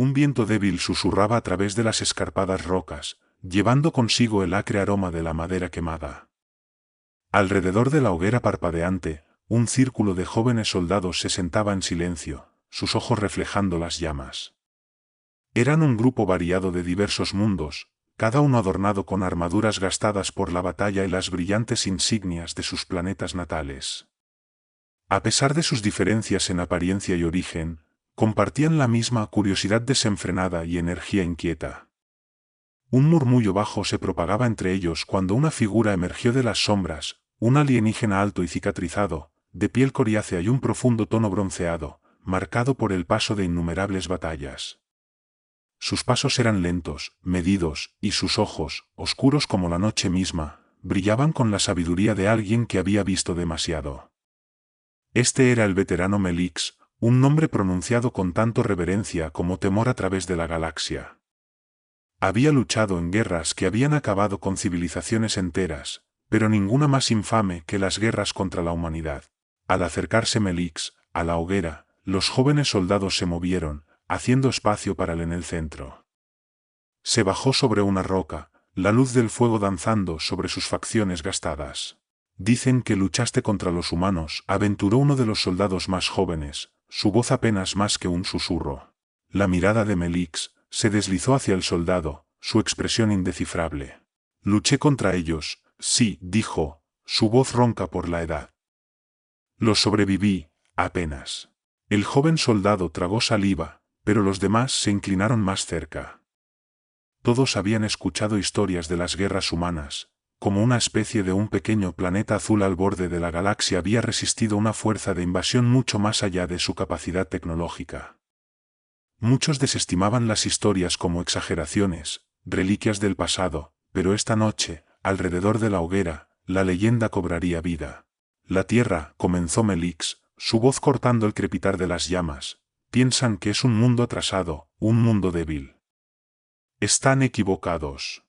Un viento débil susurraba a través de las escarpadas rocas, llevando consigo el acre aroma de la madera quemada. Alrededor de la hoguera parpadeante, un círculo de jóvenes soldados se sentaba en silencio, sus ojos reflejando las llamas. Eran un grupo variado de diversos mundos, cada uno adornado con armaduras gastadas por la batalla y las brillantes insignias de sus planetas natales. A pesar de sus diferencias en apariencia y origen, compartían la misma curiosidad desenfrenada y energía inquieta. Un murmullo bajo se propagaba entre ellos cuando una figura emergió de las sombras, un alienígena alto y cicatrizado, de piel coriácea y un profundo tono bronceado, marcado por el paso de innumerables batallas. Sus pasos eran lentos, medidos, y sus ojos, oscuros como la noche misma, brillaban con la sabiduría de alguien que había visto demasiado. Este era el veterano Melix, un nombre pronunciado con tanto reverencia como temor a través de la galaxia. Había luchado en guerras que habían acabado con civilizaciones enteras, pero ninguna más infame que las guerras contra la humanidad. Al acercarse Melix a la hoguera, los jóvenes soldados se movieron, haciendo espacio para él en el centro. Se bajó sobre una roca, la luz del fuego danzando sobre sus facciones gastadas. Dicen que luchaste contra los humanos, aventuró uno de los soldados más jóvenes, su voz apenas más que un susurro. La mirada de Melix se deslizó hacia el soldado, su expresión indescifrable. Luché contra ellos, sí, dijo, su voz ronca por la edad. Los sobreviví, apenas. El joven soldado tragó saliva, pero los demás se inclinaron más cerca. Todos habían escuchado historias de las guerras humanas, como una especie de un pequeño planeta azul al borde de la galaxia había resistido una fuerza de invasión mucho más allá de su capacidad tecnológica. Muchos desestimaban las historias como exageraciones, reliquias del pasado, pero esta noche, alrededor de la hoguera, la leyenda cobraría vida. La Tierra, comenzó Melix, su voz cortando el crepitar de las llamas, piensan que es un mundo atrasado, un mundo débil. Están equivocados.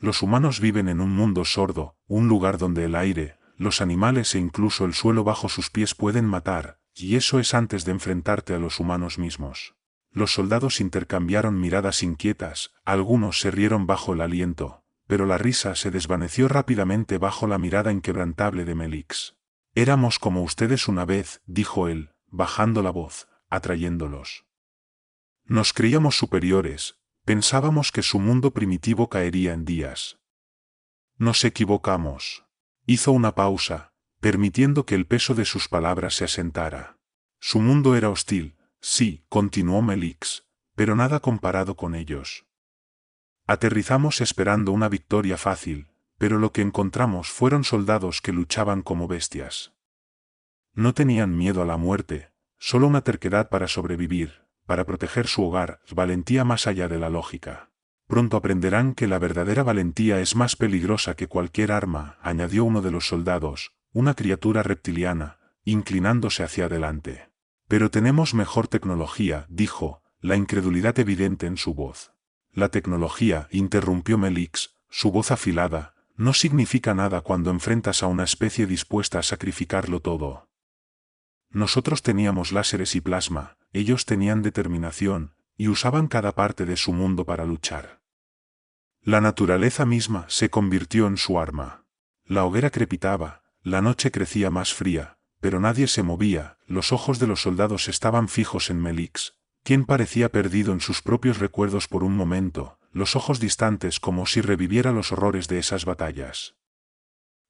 Los humanos viven en un mundo sordo, un lugar donde el aire, los animales e incluso el suelo bajo sus pies pueden matar, y eso es antes de enfrentarte a los humanos mismos. Los soldados intercambiaron miradas inquietas, algunos se rieron bajo el aliento, pero la risa se desvaneció rápidamente bajo la mirada inquebrantable de Melix. Éramos como ustedes una vez, dijo él, bajando la voz, atrayéndolos. Nos creíamos superiores, pensábamos que su mundo primitivo caería en días. Nos equivocamos. Hizo una pausa, permitiendo que el peso de sus palabras se asentara. Su mundo era hostil, sí, continuó Melix, pero nada comparado con ellos. Aterrizamos esperando una victoria fácil, pero lo que encontramos fueron soldados que luchaban como bestias. No tenían miedo a la muerte, solo una terquedad para sobrevivir, para proteger su hogar, valentía más allá de la lógica. Pronto aprenderán que la verdadera valentía es más peligrosa que cualquier arma, añadió uno de los soldados, una criatura reptiliana, inclinándose hacia adelante. Pero tenemos mejor tecnología, dijo, la incredulidad evidente en su voz. La tecnología, interrumpió Melix, su voz afilada, no significa nada cuando enfrentas a una especie dispuesta a sacrificarlo todo. Nosotros teníamos láseres y plasma, ellos tenían determinación, y usaban cada parte de su mundo para luchar. La naturaleza misma se convirtió en su arma. La hoguera crepitaba, la noche crecía más fría, pero nadie se movía, los ojos de los soldados estaban fijos en Melix, quien parecía perdido en sus propios recuerdos por un momento, los ojos distantes como si reviviera los horrores de esas batallas.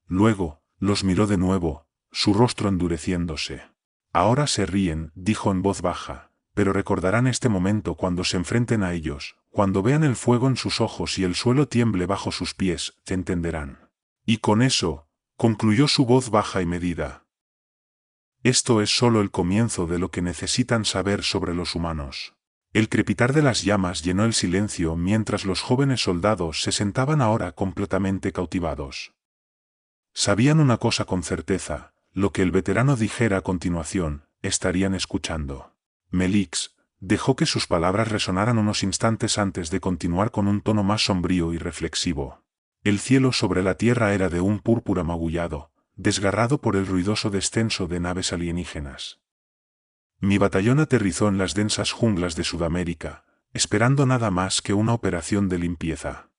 Luego, los miró de nuevo, su rostro endureciéndose. Ahora se ríen, dijo en voz baja, pero recordarán este momento cuando se enfrenten a ellos, cuando vean el fuego en sus ojos y el suelo tiemble bajo sus pies, te entenderán. Y con eso, concluyó su voz baja y medida. Esto es solo el comienzo de lo que necesitan saber sobre los humanos. El crepitar de las llamas llenó el silencio mientras los jóvenes soldados se sentaban ahora completamente cautivados. Sabían una cosa con certeza, lo que el veterano dijera a continuación, estarían escuchando. Melix dejó que sus palabras resonaran unos instantes antes de continuar con un tono más sombrío y reflexivo. El cielo sobre la tierra era de un púrpura magullado, desgarrado por el ruidoso descenso de naves alienígenas. Mi batallón aterrizó en las densas junglas de Sudamérica, esperando nada más que una operación de limpieza.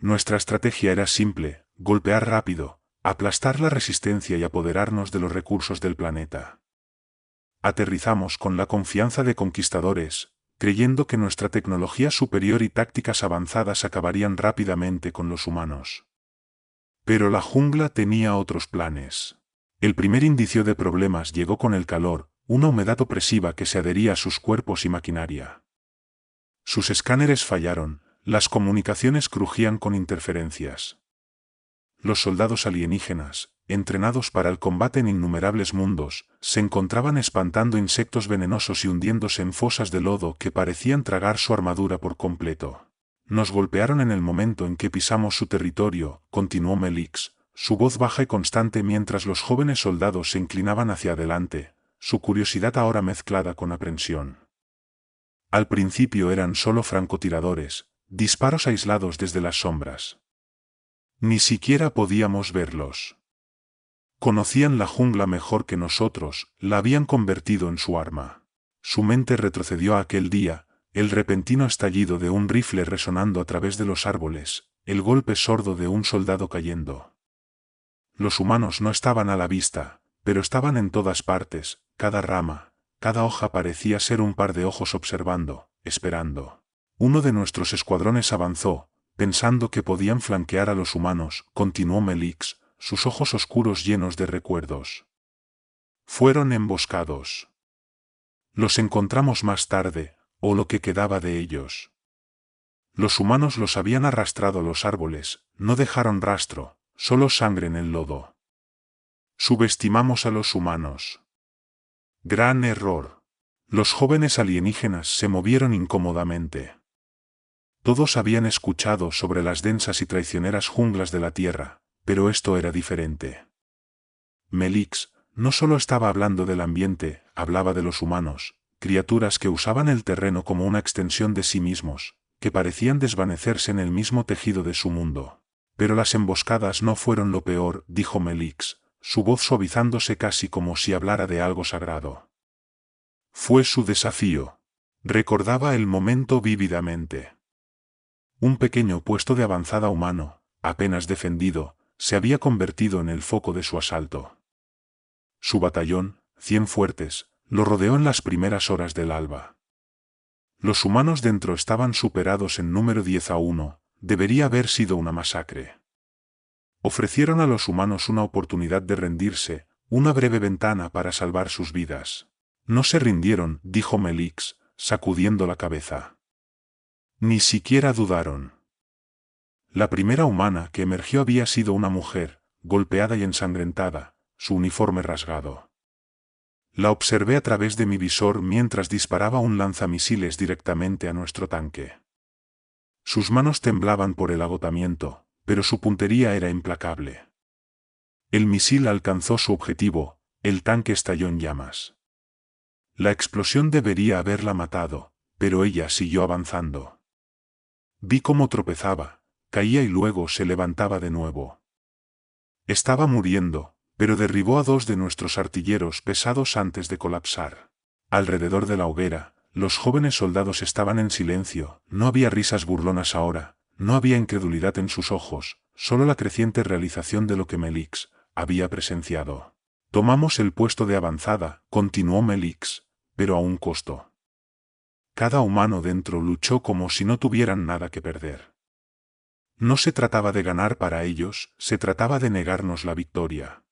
Nuestra estrategia era simple: golpear rápido, aplastar la resistencia y apoderarnos de los recursos del planeta. Aterrizamos con la confianza de conquistadores, creyendo que nuestra tecnología superior y tácticas avanzadas acabarían rápidamente con los humanos. Pero la jungla tenía otros planes. El primer indicio de problemas llegó con el calor, una humedad opresiva que se adhería a sus cuerpos y maquinaria. Sus escáneres fallaron, las comunicaciones crujían con interferencias. Los soldados alienígenas, entrenados para el combate en innumerables mundos, se encontraban espantando insectos venenosos y hundiéndose en fosas de lodo que parecían tragar su armadura por completo. Nos golpearon en el momento en que pisamos su territorio, continuó Melix, su voz baja y constante mientras los jóvenes soldados se inclinaban hacia adelante, su curiosidad ahora mezclada con aprensión. Al principio eran solo francotiradores, disparos aislados desde las sombras. Ni siquiera podíamos verlos. Conocían la jungla mejor que nosotros, la habían convertido en su arma. Su mente retrocedió a aquel día, el repentino estallido de un rifle resonando a través de los árboles, el golpe sordo de un soldado cayendo. Los humanos no estaban a la vista, pero estaban en todas partes, cada rama, cada hoja parecía ser un par de ojos observando, esperando. Uno de nuestros escuadrones avanzó, pensando que podían flanquear a los humanos, continuó Melix, sus ojos oscuros llenos de recuerdos. Fueron emboscados. Los encontramos más tarde, o lo que quedaba de ellos. Los humanos los habían arrastrado a los árboles, no dejaron rastro, solo sangre en el lodo. Subestimamos a los humanos. Gran error. Los jóvenes alienígenas se movieron incómodamente. Todos habían escuchado sobre las densas y traicioneras junglas de la Tierra, pero esto era diferente. Melix no solo estaba hablando del ambiente, hablaba de los humanos, criaturas que usaban el terreno como una extensión de sí mismos, que parecían desvanecerse en el mismo tejido de su mundo. Pero las emboscadas no fueron lo peor, dijo Melix, su voz suavizándose casi como si hablara de algo sagrado. Fue su desafío. Recordaba el momento vívidamente. Un pequeño puesto de avanzada humano, apenas defendido, se había convertido en el foco de su asalto. Su batallón, 100 fuertes, lo rodeó en las primeras horas del alba. Los humanos dentro estaban superados en número 10-1, debería haber sido una masacre. Ofrecieron a los humanos una oportunidad de rendirse, una breve ventana para salvar sus vidas. No se rindieron, dijo Melix, sacudiendo la cabeza. Ni siquiera dudaron. La primera humana que emergió había sido una mujer, golpeada y ensangrentada, su uniforme rasgado. La observé a través de mi visor mientras disparaba un lanzamisiles directamente a nuestro tanque. Sus manos temblaban por el agotamiento, pero su puntería era implacable. El misil alcanzó su objetivo, el tanque estalló en llamas. La explosión debería haberla matado, pero ella siguió avanzando. Vi cómo tropezaba, caía y luego se levantaba de nuevo. Estaba muriendo, pero derribó a 2 de nuestros artilleros pesados antes de colapsar. Alrededor de la hoguera, los jóvenes soldados estaban en silencio, no había risas burlonas ahora, no había incredulidad en sus ojos, solo la creciente realización de lo que Melix había presenciado. Tomamos el puesto de avanzada, continuó Melix, pero a un costo. Cada humano dentro luchó como si no tuvieran nada que perder. No se trataba de ganar para ellos, se trataba de negarnos la victoria.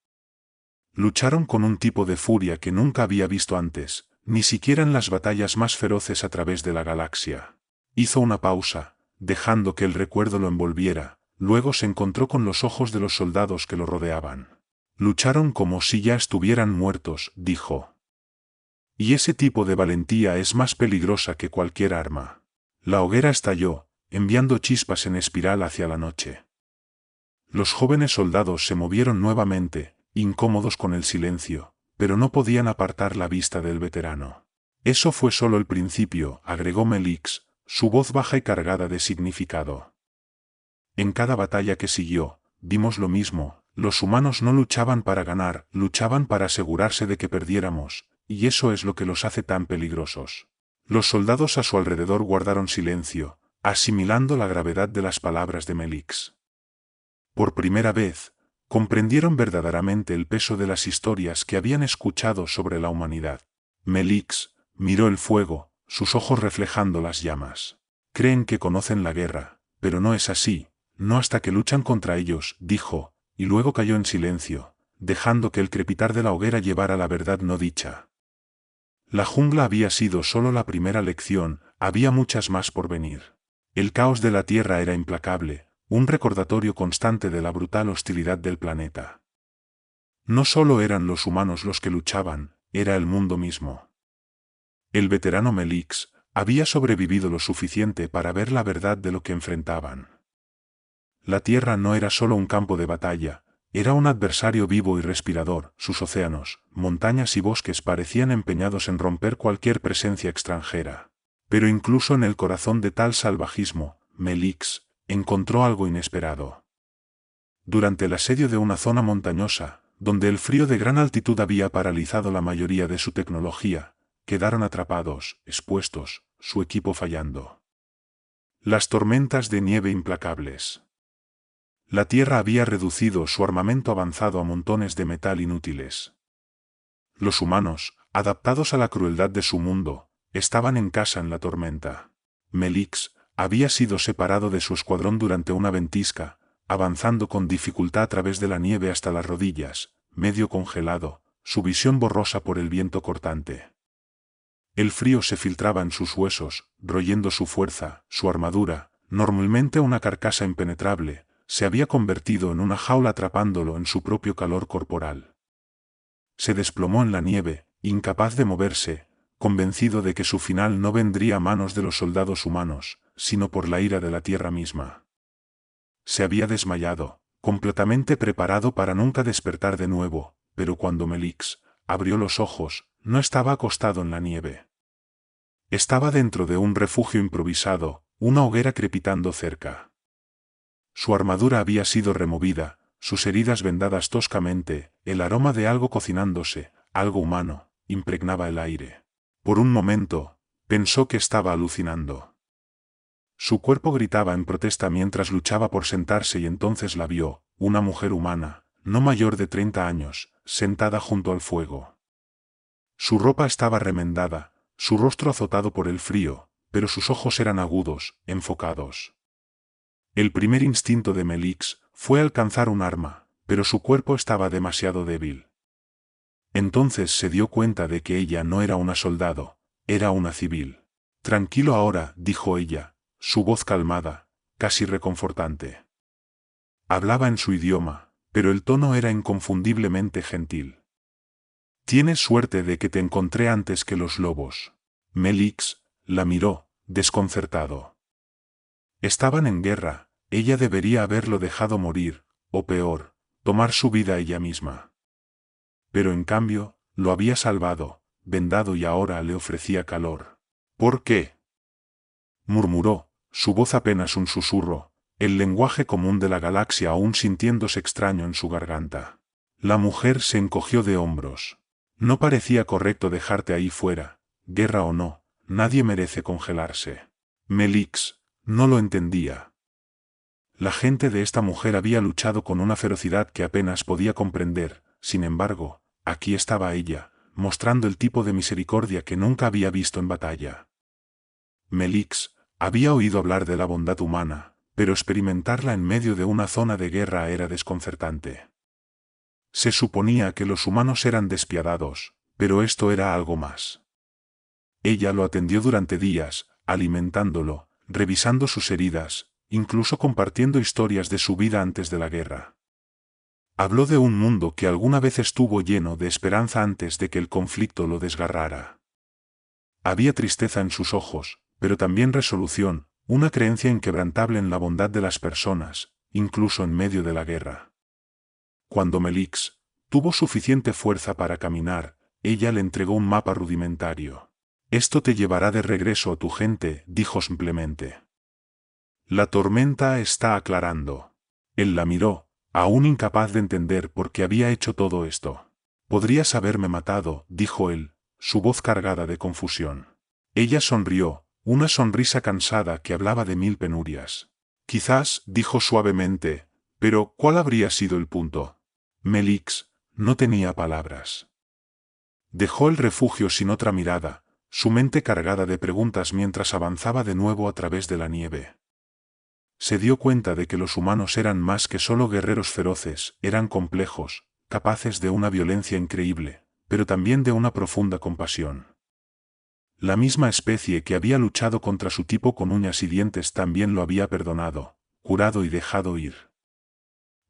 Lucharon con un tipo de furia que nunca había visto antes, ni siquiera en las batallas más feroces a través de la galaxia. Hizo una pausa, dejando que el recuerdo lo envolviera, luego se encontró con los ojos de los soldados que lo rodeaban. Lucharon como si ya estuvieran muertos, dijo. Y ese tipo de valentía es más peligrosa que cualquier arma. La hoguera estalló, enviando chispas en espiral hacia la noche. Los jóvenes soldados se movieron nuevamente, incómodos con el silencio, pero no podían apartar la vista del veterano. Eso fue solo el principio, agregó Melix, su voz baja y cargada de significado. En cada batalla que siguió, vimos lo mismo, los humanos no luchaban para ganar, luchaban para asegurarse de que perdiéramos, y eso es lo que los hace tan peligrosos. Los soldados a su alrededor guardaron silencio, asimilando la gravedad de las palabras de Melix. Por primera vez, comprendieron verdaderamente el peso de las historias que habían escuchado sobre la humanidad. Melix miró el fuego, sus ojos reflejando las llamas. Creen que conocen la guerra, pero no es así, no hasta que luchan contra ellos, dijo, y luego cayó en silencio, dejando que el crepitar de la hoguera llevara la verdad no dicha. La jungla había sido solo la primera lección, había muchas más por venir. El caos de la Tierra era implacable, un recordatorio constante de la brutal hostilidad del planeta. No solo eran los humanos los que luchaban, era el mundo mismo. El veterano Melix había sobrevivido lo suficiente para ver la verdad de lo que enfrentaban. La Tierra no era solo un campo de batalla, era un adversario vivo y respirador, sus océanos, montañas y bosques parecían empeñados en romper cualquier presencia extranjera. Pero incluso en el corazón de tal salvajismo, Melix encontró algo inesperado. Durante el asedio de una zona montañosa, donde el frío de gran altitud había paralizado la mayoría de su tecnología, quedaron atrapados, expuestos, su equipo fallando. Las tormentas de nieve implacables. La Tierra había reducido su armamento avanzado a montones de metal inútiles. Los humanos, adaptados a la crueldad de su mundo, estaban en casa en la tormenta. Melix había sido separado de su escuadrón durante una ventisca, avanzando con dificultad a través de la nieve hasta las rodillas, medio congelado, su visión borrosa por el viento cortante. El frío se filtraba en sus huesos, royendo su fuerza, su armadura, normalmente una carcasa impenetrable, se había convertido en una jaula atrapándolo en su propio calor corporal. Se desplomó en la nieve, incapaz de moverse, convencido de que su final no vendría a manos de los soldados humanos, sino por la ira de la tierra misma. Se había desmayado, completamente preparado para nunca despertar de nuevo, pero cuando Melix abrió los ojos, no estaba acostado en la nieve. Estaba dentro de un refugio improvisado, una hoguera crepitando cerca. Su armadura había sido removida, sus heridas vendadas toscamente, el aroma de algo cocinándose, algo humano, impregnaba el aire. Por un momento, pensó que estaba alucinando. Su cuerpo gritaba en protesta mientras luchaba por sentarse y entonces la vio, una mujer humana, no mayor de 30 años, sentada junto al fuego. Su ropa estaba remendada, su rostro azotado por el frío, pero sus ojos eran agudos, enfocados. El primer instinto de Melix fue alcanzar un arma, pero su cuerpo estaba demasiado débil. Entonces se dio cuenta de que ella no era una soldado, era una civil. Tranquilo ahora, dijo ella, su voz calmada, casi reconfortante. Hablaba en su idioma, pero el tono era inconfundiblemente gentil. Tienes suerte de que te encontré antes que los lobos. Melix la miró, desconcertado. Estaban en guerra. Ella debería haberlo dejado morir, o peor, tomar su vida ella misma. Pero en cambio, lo había salvado, vendado y ahora le ofrecía calor. ¿Por qué?, murmuró, su voz apenas un susurro, el lenguaje común de la galaxia aún sintiéndose extraño en su garganta. La mujer se encogió de hombros. No parecía correcto dejarte ahí fuera, guerra o no, nadie merece congelarse. Melix no lo entendía. La gente de esta mujer había luchado con una ferocidad que apenas podía comprender, sin embargo, aquí estaba ella, mostrando el tipo de misericordia que nunca había visto en batalla. Melix había oído hablar de la bondad humana, pero experimentarla en medio de una zona de guerra era desconcertante. Se suponía que los humanos eran despiadados, pero esto era algo más. Ella lo atendió durante días, alimentándolo, revisando sus heridas, incluso compartiendo historias de su vida antes de la guerra. Habló de un mundo que alguna vez estuvo lleno de esperanza antes de que el conflicto lo desgarrara. Había tristeza en sus ojos, pero también resolución, una creencia inquebrantable en la bondad de las personas, incluso en medio de la guerra. Cuando Melix tuvo suficiente fuerza para caminar, ella le entregó un mapa rudimentario. Esto te llevará de regreso a tu gente, dijo simplemente. La tormenta está aclarando. Él la miró, aún incapaz de entender por qué había hecho todo esto. Podrías haberme matado, dijo él, su voz cargada de confusión. Ella sonrió, una sonrisa cansada que hablaba de 1000 penurias. Quizás, dijo suavemente, pero ¿cuál habría sido el punto? Melix no tenía palabras. Dejó el refugio sin otra mirada, su mente cargada de preguntas mientras avanzaba de nuevo a través de la nieve. Se dio cuenta de que los humanos eran más que solo guerreros feroces, eran complejos, capaces de una violencia increíble, pero también de una profunda compasión. La misma especie que había luchado contra su tipo con uñas y dientes también lo había perdonado, curado y dejado ir.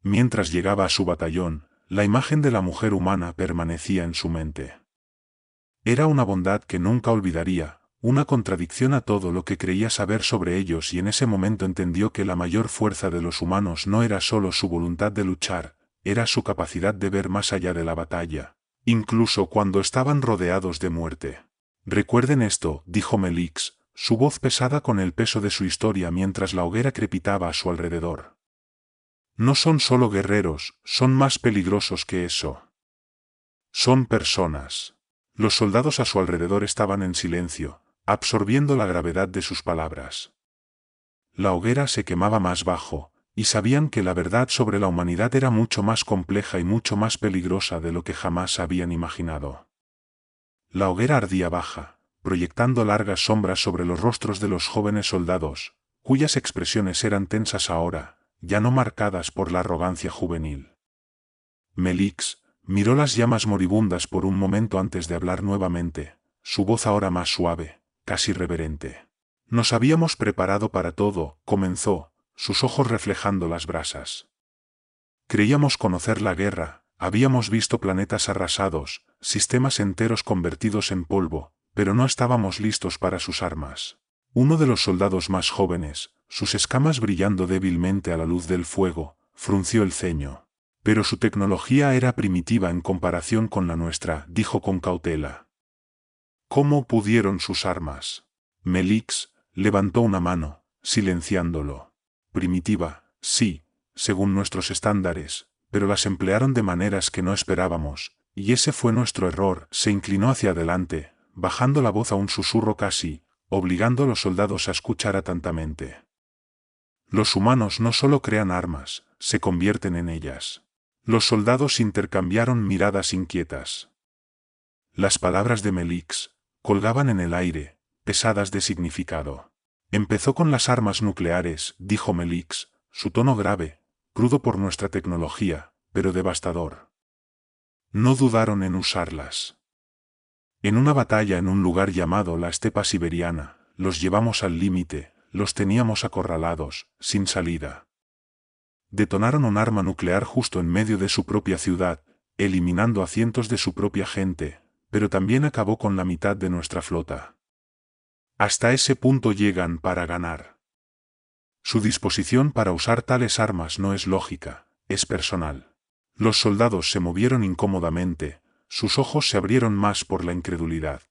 Mientras llegaba a su batallón, la imagen de la mujer humana permanecía en su mente. Era una bondad que nunca olvidaría, una contradicción a todo lo que creía saber sobre ellos, y en ese momento entendió que la mayor fuerza de los humanos no era solo su voluntad de luchar, era su capacidad de ver más allá de la batalla, incluso cuando estaban rodeados de muerte. Recuerden esto, dijo Melix, su voz pesada con el peso de su historia mientras la hoguera crepitaba a su alrededor. No son solo guerreros, son más peligrosos que eso. Son personas. Los soldados a su alrededor estaban en silencio, absorbiendo la gravedad de sus palabras. La hoguera se quemaba más bajo, y sabían que la verdad sobre la humanidad era mucho más compleja y mucho más peligrosa de lo que jamás habían imaginado. La hoguera ardía baja, proyectando largas sombras sobre los rostros de los jóvenes soldados, cuyas expresiones eran tensas ahora, ya no marcadas por la arrogancia juvenil. Melix miró las llamas moribundas por un momento antes de hablar nuevamente, su voz ahora más suave, casi reverente. Nos habíamos preparado para todo, comenzó, sus ojos reflejando las brasas. Creíamos conocer la guerra, habíamos visto planetas arrasados, sistemas enteros convertidos en polvo, pero no estábamos listos para sus armas. Uno de los soldados más jóvenes, sus escamas brillando débilmente a la luz del fuego, frunció el ceño. Pero su tecnología era primitiva en comparación con la nuestra, dijo con cautela. ¿Cómo pudieron sus armas? Melix levantó una mano, silenciándolo. Primitiva, sí, según nuestros estándares, pero las emplearon de maneras que no esperábamos, y ese fue nuestro error. Se inclinó hacia adelante, bajando la voz a un susurro casi, obligando a los soldados a escuchar atentamente. Los humanos no solo crean armas, se convierten en ellas. Los soldados intercambiaron miradas inquietas. Las palabras de Melix colgaban en el aire, pesadas de significado. Empezó con las armas nucleares, dijo Melix, su tono grave, crudo por nuestra tecnología, pero devastador. No dudaron en usarlas. En una batalla en un lugar llamado la estepa siberiana, los llevamos al límite, los teníamos acorralados, sin salida. Detonaron un arma nuclear justo en medio de su propia ciudad, eliminando a cientos de su propia gente, pero también acabó con la mitad de nuestra flota. Hasta ese punto llegan para ganar. Su disposición para usar tales armas no es lógica, es personal. Los soldados se movieron incómodamente, sus ojos se abrieron más por la incredulidad.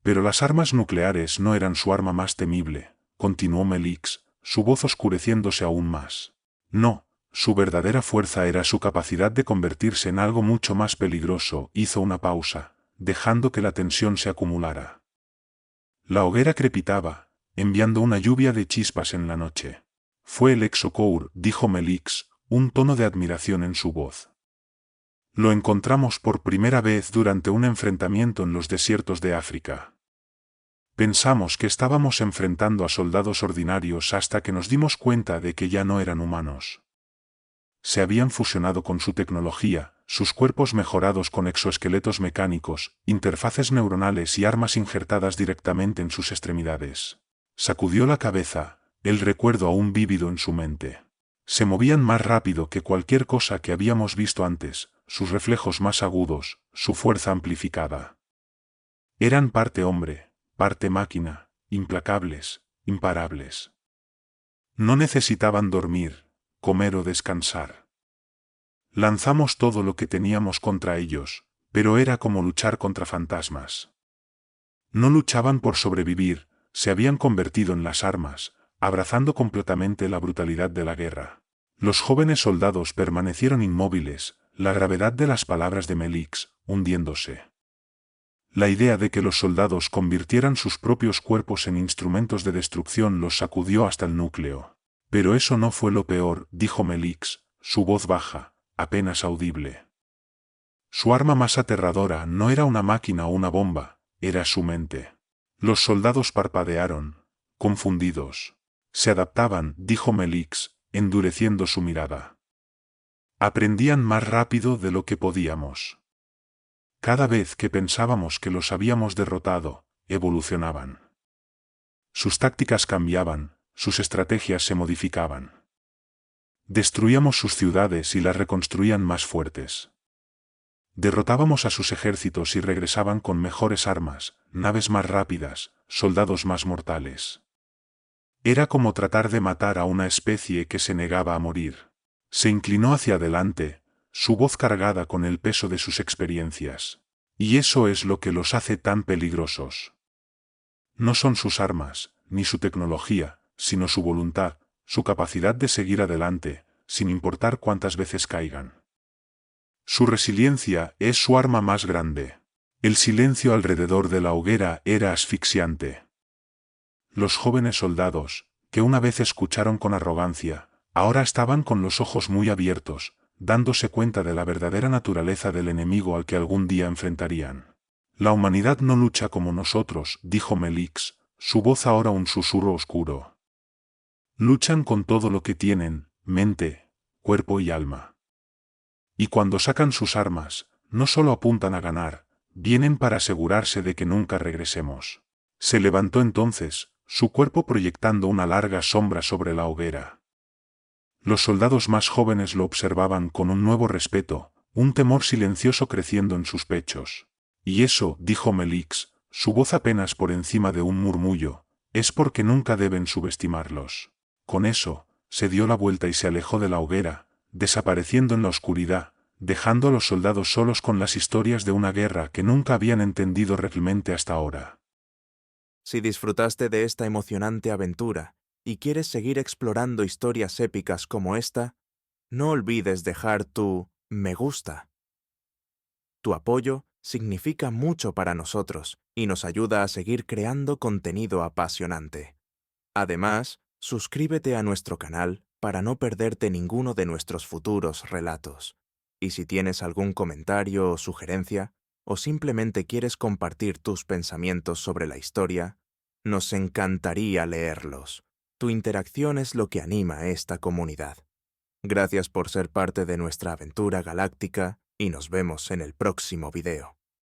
Pero las armas nucleares no eran su arma más temible, continuó Melix, su voz oscureciéndose aún más. No, su verdadera fuerza era su capacidad de convertirse en algo mucho más peligroso. Hizo una pausa, dejando que la tensión se acumulara. La hoguera crepitaba, enviando una lluvia de chispas en la noche. Fue el Exocour, dijo Melix, un tono de admiración en su voz. Lo encontramos por primera vez durante un enfrentamiento en los desiertos de África. Pensamos que estábamos enfrentando a soldados ordinarios hasta que nos dimos cuenta de que ya no eran humanos. Se habían fusionado con su tecnología, sus cuerpos mejorados con exoesqueletos mecánicos, interfaces neuronales y armas injertadas directamente en sus extremidades. Sacudió la cabeza, el recuerdo aún vívido en su mente. Se movían más rápido que cualquier cosa que habíamos visto antes, sus reflejos más agudos, su fuerza amplificada. Eran parte hombre, parte máquina, implacables, imparables. No necesitaban dormir, comer o descansar. Lanzamos todo lo que teníamos contra ellos, pero era como luchar contra fantasmas. No luchaban por sobrevivir, se habían convertido en las armas, abrazando completamente la brutalidad de la guerra. Los jóvenes soldados permanecieron inmóviles, la gravedad de las palabras de Melix, hundiéndose. La idea de que los soldados convirtieran sus propios cuerpos en instrumentos de destrucción los sacudió hasta el núcleo. Pero eso no fue lo peor, dijo Melix, su voz baja, apenas audible. Su arma más aterradora no era una máquina o una bomba, era su mente. Los soldados parpadearon, confundidos. Se adaptaban, dijo Melix, endureciendo su mirada. Aprendían más rápido de lo que podíamos. Cada vez que pensábamos que los habíamos derrotado, evolucionaban. Sus tácticas cambiaban, sus estrategias se modificaban. Destruíamos sus ciudades y las reconstruían más fuertes. Derrotábamos a sus ejércitos y regresaban con mejores armas, naves más rápidas, soldados más mortales. Era como tratar de matar a una especie que se negaba a morir. Se inclinó hacia adelante, su voz cargada con el peso de sus experiencias. Y eso es lo que los hace tan peligrosos. No son sus armas, ni su tecnología, sino su voluntad, su capacidad de seguir adelante, sin importar cuántas veces caigan. Su resiliencia es su arma más grande. El silencio alrededor de la hoguera era asfixiante. Los jóvenes soldados, que una vez escucharon con arrogancia, ahora estaban con los ojos muy abiertos, dándose cuenta de la verdadera naturaleza del enemigo al que algún día enfrentarían. La humanidad no lucha como nosotros, dijo Melix, su voz ahora un susurro oscuro. Luchan con todo lo que tienen, mente, cuerpo y alma. Y cuando sacan sus armas, no solo apuntan a ganar, vienen para asegurarse de que nunca regresemos. Se levantó entonces, su cuerpo proyectando una larga sombra sobre la hoguera. Los soldados más jóvenes lo observaban con un nuevo respeto, un temor silencioso creciendo en sus pechos. Y eso, dijo Melix, su voz apenas por encima de un murmullo, es porque nunca deben subestimarlos. Con eso, se dio la vuelta y se alejó de la hoguera, desapareciendo en la oscuridad, dejando a los soldados solos con las historias de una guerra que nunca habían entendido realmente hasta ahora. Si disfrutaste de esta emocionante aventura y quieres seguir explorando historias épicas como esta, no olvides dejar tu me gusta. Tu apoyo significa mucho para nosotros y nos ayuda a seguir creando contenido apasionante. Además, suscríbete a nuestro canal para no perderte ninguno de nuestros futuros relatos. Y si tienes algún comentario o sugerencia, o simplemente quieres compartir tus pensamientos sobre la historia, nos encantaría leerlos. Tu interacción es lo que anima a esta comunidad. Gracias por ser parte de nuestra aventura galáctica y nos vemos en el próximo video.